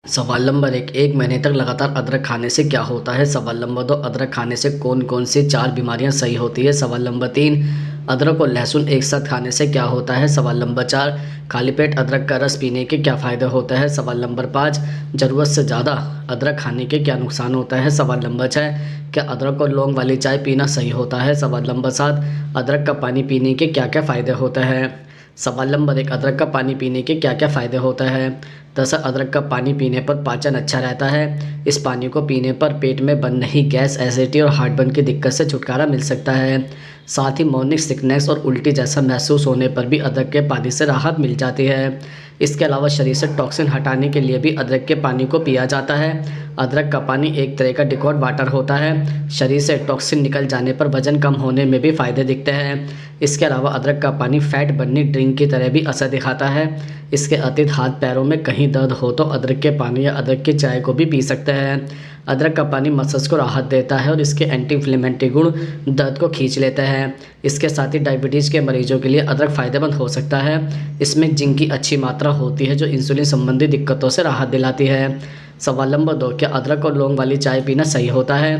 सवाल नंबर एक महीने तक लगातार अदरक खाने से क्या होता है। सवाल नंबर दो, अदरक खाने से कौन कौन सी चार बीमारियां सही होती है। सवाल नंबर तीन, अदरक और लहसुन एक साथ खाने से क्या होता है। सवाल नंबर चार, खाली पेट अदरक का रस पीने के क्या फ़ायदे होते हैं। सवाल नंबर पाँच, ज़रूरत से ज़्यादा अदरक खाने के क्या नुकसान होता है। सवाल नंबर छः, क्या अदरक और लौंग वाली चाय पीना सही होता है। सवाल नंबर सात, अदरक का पानी पीने के क्या क्या फ़ायदे होते हैं। सवाल नंबर एक, अदरक का पानी पीने के क्या क्या फ़ायदे होते हैं। दरअसल अदरक का पानी पीने पर पाचन अच्छा रहता है। इस पानी को पीने पर पेट में बन रही गैस, एसिडिटी और हार्टबर्न की दिक्कत से छुटकारा मिल सकता है। साथ ही मॉर्निंग सिकनेस और उल्टी जैसा महसूस होने पर भी अदरक के पानी से राहत मिल जाती है। इसके अलावा शरीर से टॉक्सिन हटाने के लिए भी अदरक के पानी को पिया जाता है। अदरक का पानी एक तरह का डिकॉट वाटर होता है। शरीर से टॉक्सिन निकल जाने पर वजन कम होने में भी फ़ायदे दिखते हैं। इसके अलावा अदरक का पानी फैट बर्निंग ड्रिंक की तरह भी असर दिखाता है। इसके अतिरिक्त हाथ पैरों में कहीं दर्द हो तो अदरक के पानी या अदरक की चाय को भी पी सकते हैं। अदरक का पानी मसल्स को राहत देता है और इसके एंटी इन्फ्लेमेटरी गुण दर्द को खींच लेते हैं। इसके साथ ही डायबिटीज़ के मरीजों के लिए अदरक फ़ायदेमंद हो सकता है। इसमें जिंक की अच्छी मात्रा होती है जो इंसुलिन संबंधी दिक्कतों से राहत दिलाती है। सवाल नंबर दो, क्या अदरक और लौंग वाली चाय पीना सही होता है।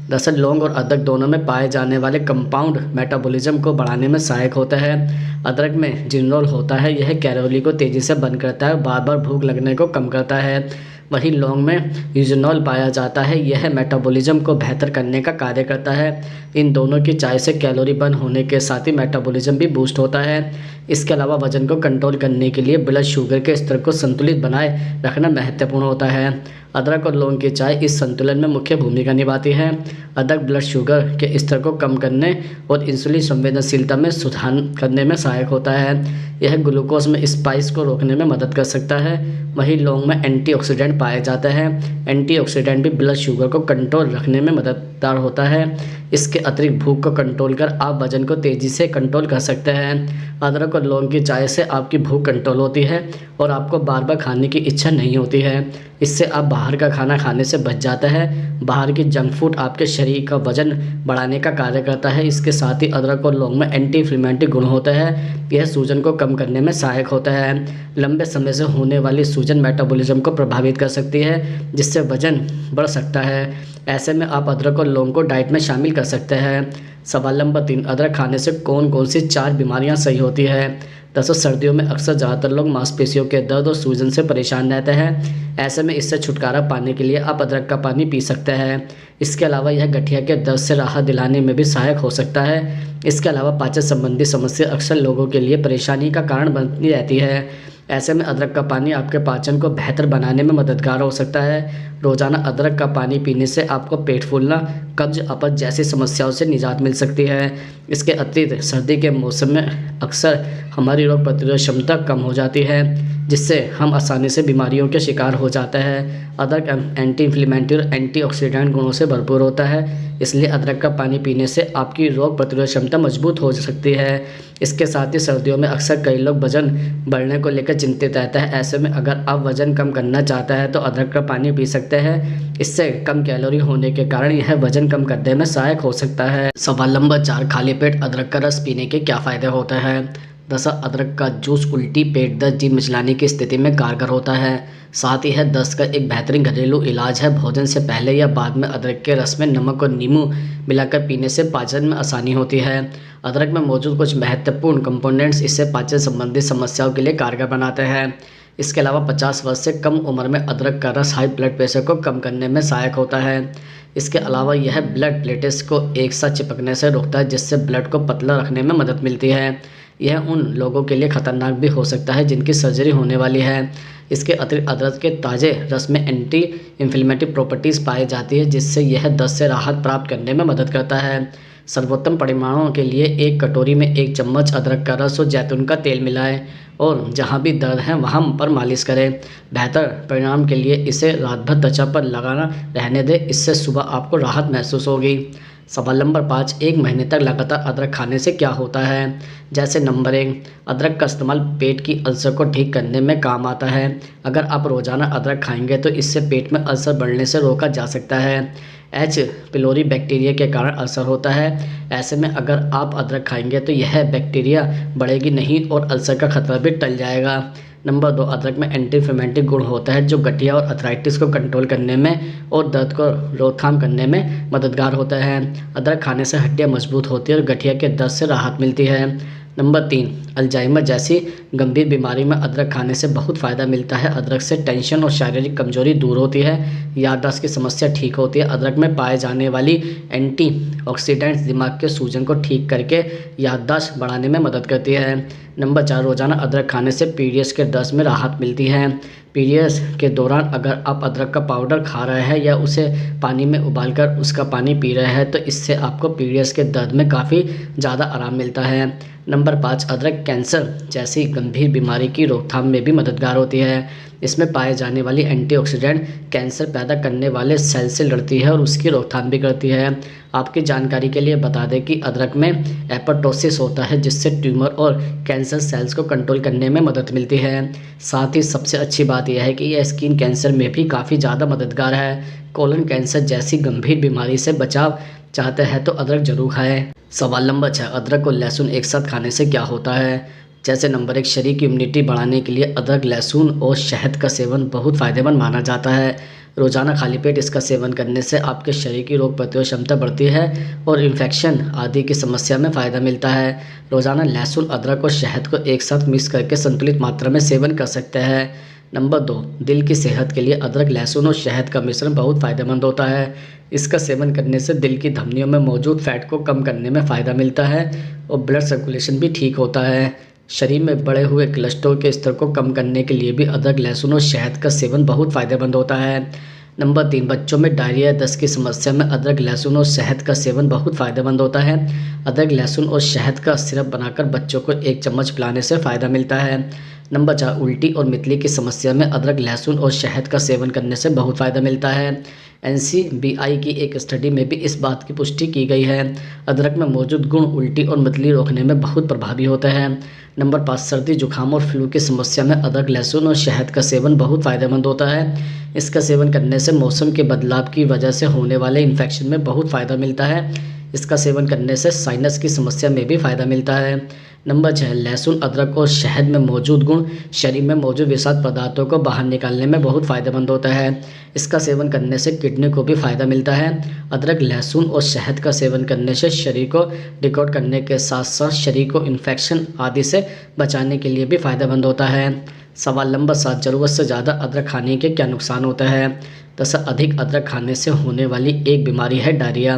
दरअसल लौंग और अदरक दोनों में पाए जाने वाले कंपाउंड मेटाबॉलिज्म को बढ़ाने में सहायक होता है। अदरक में जिनरोल होता है, यह कैलोरी को तेज़ी से बर्न करता है और बार बार भूख लगने को कम करता है। वहीं लौंग में यूजनॉल पाया जाता है, यह मेटाबॉलिज्म को बेहतर करने का कार्य करता है। इन दोनों की चाय से कैलोरी बर्न होने के साथ ही मेटाबॉलिज्म भी बूस्ट होता है। इसके अलावा वजन को कंट्रोल करने के लिए ब्लड शुगर के स्तर को संतुलित बनाए रखना महत्वपूर्ण होता है। अदरक और लौंग की चाय इस संतुलन में मुख्य भूमिका निभाती है। अदरक ब्लड शुगर के स्तर को कम करने और इंसुलिन संवेदनशीलता में सुधार करने में सहायक होता है। यह ग्लूकोज में स्पाइस को रोकने में मदद कर सकता है। वहीं लौंग में एंटीऑक्सीडेंट पाए जाते हैं। एंटीऑक्सीडेंट भी ब्लड शुगर को कंट्रोल रखने में मददगार होता है। इसके अतिरिक्त भूख को कंट्रोल कर आप वजन को तेज़ी से कंट्रोल कर सकते हैं। अदरक और लौंग की चाय से आपकी भूख कंट्रोल होती है और आपको बार बार खाने की इच्छा नहीं होती है। इससे आप बाहर का खाना खाने से बच जाता है। बाहर की जंक फूड आपके शरीर का वजन बढ़ाने का कार्य करता है। इसके साथ ही अदरक और लौंग में एंटी इन्फ्लेमेटरी गुण होता है, यह सूजन को कम करने में सहायक होता है। लंबे समय से होने वाली सूजन मेटाबॉलिज्म को प्रभावित कर सकती है, जिससे वजन बढ़ सकता है। ऐसे में आप अदरक और लौंग को डाइट में शामिल कर सकते हैं। सवाल नंबर तीन, अदरक खाने से कौन कौन सी चार बीमारियां सही होती है। दरअसल सर्दियों में अक्सर ज़्यादातर लोग मांसपेशियों के दर्द और सूजन से परेशान रहते हैं। ऐसे में इससे छुटकारा पाने के लिए आप अदरक का पानी पी सकते हैं। इसके अलावा यह गठिया के दर्द से राहत दिलाने में भी सहायक हो सकता है। इसके अलावा पाचन संबंधी समस्या अक्सर लोगों के लिए परेशानी का कारण बनती रहती है। ऐसे में अदरक का पानी आपके पाचन को बेहतर बनाने में मददगार हो सकता है। रोज़ाना अदरक का पानी पीने से आपको पेट फूलना, कब्ज, अपच जैसी समस्याओं से निजात मिल सकती है। इसके अतिरिक्त सर्दी के मौसम में अक्सर हमारी रोग प्रतिरोधक क्षमता कम हो जाती है, जिससे हम आसानी से बीमारियों के शिकार हो जाते हैं। अदरक एंटी इन्फ्लेमेटरी और एंटीऑक्सीडेंट गुणों से भरपूर होता है, इसलिए अदरक का पानी पीने से आपकी रोग प्रतिरोधक क्षमता मजबूत हो सकती है। इसके साथ ही सर्दियों में अक्सर कई लोग वजन बढ़ने को लेकर चिंतित रहता है। ऐसे में अगर आप वजन कम करना चाहते हैं तो अदरक का पानी पी सकते हैं। इससे कम कैलोरी होने के कारण यह वजन कम करने में सहायक हो सकता है। सवाल नंबर चार, खाली पेट अदरक का रस पीने के क्या फ़ायदे होते हैं। दरअसल अदरक का जूस उल्टी, पेट दर्द, जीभ मिचलाने की स्थिति में कारगर होता है। साथ ही यह दस्त का एक बेहतरीन घरेलू इलाज है। भोजन से पहले या बाद में अदरक के रस में नमक और नींबू मिलाकर पीने से पाचन में आसानी होती है। अदरक में मौजूद कुछ महत्वपूर्ण कंपोनेंट्स इसे पाचन संबंधी समस्याओं के लिए कारगर बनाते हैं। इसके अलावा 50 वर्ष से कम उम्र में अदरक का रस हाई ब्लड प्रेशर को कम करने में सहायक होता है। इसके अलावा यह ब्लड प्लेटलेट्स को एक साथ चिपकने से रोकता है, जिससे ब्लड को पतला रखने में मदद मिलती है। यह उन लोगों के लिए खतरनाक भी हो सकता है जिनकी सर्जरी होने वाली है। इसके अतिरिक्त अदरक के ताज़े रस में एंटी इन्फ्लेमेटरी प्रॉपर्टीज़ पाई जाती है, जिससे यह दस्त से राहत प्राप्त करने में मदद करता है। सर्वोत्तम परिणामों के लिए एक कटोरी में 1 चम्मच अदरक का रस और जैतून का तेल मिलाएं और जहां भी दर्द है वहां पर मालिश करें। बेहतर परिणाम के लिए इसे रात भर त्वचा पर लगाना रहने दें, इससे सुबह आपको राहत महसूस होगी। सवाल नंबर 5, 1 महीने तक लगातार अदरक खाने से क्या होता है। जैसे नंबर 1, अदरक का इस्तेमाल पेट की अल्सर को ठीक करने में काम आता है। अगर आप रोज़ाना अदरक खाएंगे तो इससे पेट में अल्सर बढ़ने से रोका जा सकता है। एच पिलोरी बैक्टीरिया के कारण अल्सर होता है। ऐसे में अगर आप अदरक खाएंगे तो यह बैक्टीरिया बढ़ेगी नहीं और अल्सर का खतरा भी टल जाएगा। नंबर 2, अदरक में एंटी इन्फ्लेमेटरी गुण होता है जो गठिया और अर्थराइटिस को कंट्रोल करने में और दर्द को रोकथाम करने में मददगार होता है। अदरक खाने से हड्डियाँ मजबूत होती है और गठिया के दर्द से राहत मिलती है। नंबर 3, अल्जाइमर जैसी गंभीर बीमारी में अदरक खाने से बहुत फ़ायदा मिलता है। अदरक से टेंशन और शारीरिक कमजोरी दूर होती है, याददाश्त की समस्या ठीक होती है। अदरक में पाए जाने वाली एंटीऑक्सीडेंट्स दिमाग के सूजन को ठीक करके याददाश्त बढ़ाने में मदद करती है। नंबर 4, रोज़ाना अदरक खाने से पीरियड्स के दर्द में राहत मिलती है। पीरियड्स के दौरान अगर आप अदरक का पाउडर खा रहे हैं या उसे पानी में उबालकर उसका पानी पी रहे हैं तो इससे आपको पीरियड्स के दर्द में काफ़ी ज़्यादा आराम मिलता है। नंबर 5, अदरक कैंसर जैसी गंभीर बीमारी की रोकथाम में भी मददगार होती है। इसमें पाए जाने वाली एंटीऑक्सीडेंट कैंसर पैदा करने वाले सेल से लड़ती है और उसकी रोकथाम भी करती है। आपकी जानकारी के लिए बता दें कि अदरक में एपोप्टोसिस होता है जिससे ट्यूमर और कैंसर सेल्स को कंट्रोल करने में मदद मिलती है। साथ ही सबसे अच्छी बात यह है कि यह स्किन कैंसर में भी काफ़ी ज़्यादा मददगार है। कोलन कैंसर जैसी गंभीर बीमारी से बचाव चाहते हैं तो अदरक जरूर खाएं। सवाल नंबर 6, अदरक और लहसुन एक साथ खाने से क्या होता है। जैसे नंबर 1, शरीर की इम्यूनिटी बढ़ाने के लिए अदरक, लहसुन और शहद का सेवन बहुत फ़ायदेमंद माना जाता है। रोज़ाना खाली पेट इसका सेवन करने से आपके शरीर की रोग प्रतिरोधक क्षमता बढ़ती है और इन्फेक्शन आदि की समस्या में फ़ायदा मिलता है। रोज़ाना लहसुन, अदरक और शहद को एक साथ मिक्स करके संतुलित मात्रा में सेवन कर सकते हैं। नंबर 2, दिल की सेहत के लिए अदरक, लहसुन और शहद का मिश्रण बहुत फ़ायदेमंद होता है। इसका सेवन करने से दिल की धमनियों में मौजूद फैट को कम करने में फ़ायदा मिलता है और ब्लड सर्कुलेशन भी ठीक होता है। शरीर में बढ़े हुए कोलेस्ट्रॉल के स्तर को कम करने के लिए भी अदरक, लहसुन और शहद का सेवन बहुत फ़ायदेमंद होता है। नंबर 3, बच्चों में डायरिया, दस्त की समस्या में अदरक, लहसुन और शहद का सेवन बहुत फ़ायदेमंद होता है। अदरक, लहसुन और शहद का सिरप बनाकर बच्चों को 1 चम्मच पिलाने से फ़ायदा मिलता है। नंबर 4, उल्टी और मितली की समस्या में अदरक, लहसुन और शहद का सेवन करने से बहुत फ़ायदा मिलता है। NCBI की एक स्टडी में भी इस बात की पुष्टि की गई है। अदरक में मौजूद गुण उल्टी और मितली रोकने में बहुत प्रभावी होते हैं। नंबर 5, सर्दी, जुकाम और फ्लू की समस्या में अदरक, लहसुन और शहद का सेवन बहुत फ़ायदेमंद होता है। इसका सेवन करने से मौसम के बदलाव की वजह से होने वाले इन्फेक्शन में बहुत फ़ायदा मिलता है। इसका सेवन करने से साइनस की समस्या में भी फ़ायदा मिलता है। नंबर 6, लहसुन, अदरक और शहद में मौजूद गुण शरीर में मौजूद विषाक्त पदार्थों को बाहर निकालने में बहुत फ़ायदेमंद होता है। इसका सेवन करने से किडनी को भी फ़ायदा मिलता है। अदरक, लहसुन और शहद का सेवन करने से शरीर को डिटॉक्स करने के साथ साथ शरीर को इन्फेक्शन आदि से बचाने के लिए भी फ़ायदेमंद होता है। सवाल नंबर 7, ज़रूरत से ज़्यादा अदरक खाने के क्या नुकसान होते हैं। दरअसल अधिक अदरक खाने से होने वाली एक बीमारी है डायरिया।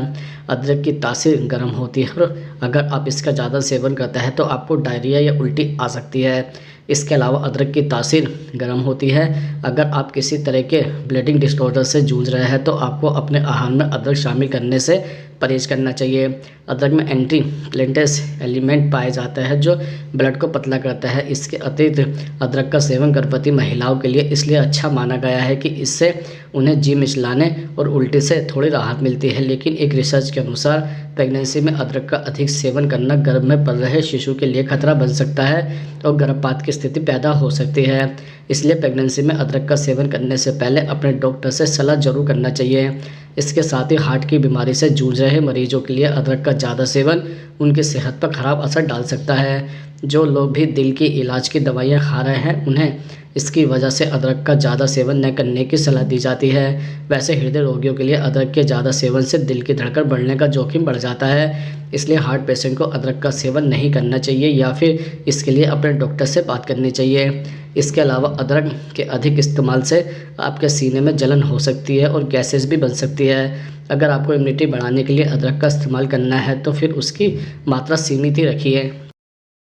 अदरक की तासीर गर्म होती है और अगर आप इसका ज़्यादा सेवन करते हैं तो आपको डायरिया या उल्टी आ सकती है। इसके अलावा अदरक की तासीर गर्म होती है। अगर आप किसी तरह के ब्लीडिंग डिसऑर्डर से जूझ रहे हैं तो आपको अपने आहार में अदरक शामिल करने से परहेज करना चाहिए। अदरक में एंटी प्लेटलेट एलिमेंट पाए जाते हैं जो ब्लड को पतला करता है। इसके अतिरिक्त अदरक का सेवन गर्भवती महिलाओं के लिए इसलिए अच्छा माना गया है कि इससे उन्हें जी मिचलाने और उल्टी से थोड़ी राहत मिलती है। लेकिन एक रिसर्च के अनुसार प्रेगनेंसी में अदरक का अधिक सेवन करना गर्भ में पल रहे शिशु के लिए खतरा बन सकता है और गर्भपात की स्थिति पैदा हो सकती है। इसलिए प्रेगनेंसी में अदरक का सेवन करने से पहले अपने डॉक्टर से सलाह जरूर करना चाहिए। इसके साथ ही हार्ट की बीमारी से जूझ रहे मरीजों के लिए अदरक का ज़्यादा सेवन उनकी सेहत पर खराब असर डाल सकता है। जो लोग भी दिल के इलाज की दवाइयाँ खा रहे हैं उन्हें इसकी वजह से अदरक का ज़्यादा सेवन न करने की सलाह दी जाती है। वैसे हृदय रोगियों के लिए अदरक के ज़्यादा सेवन से दिल की धड़कन बढ़ने का जोखिम बढ़ जाता है। इसलिए हार्ट पेशेंट को अदरक का सेवन नहीं करना चाहिए या फिर इसके लिए अपने डॉक्टर से बात करनी चाहिए। इसके अलावा अदरक के अधिक इस्तेमाल से आपके सीने में जलन हो सकती है और गैसेस भी बन सकती है। अगर आपको इम्यूनिटी बढ़ाने के लिए अदरक का इस्तेमाल करना है तो फिर उसकी मात्रा सीमित ही रखिए।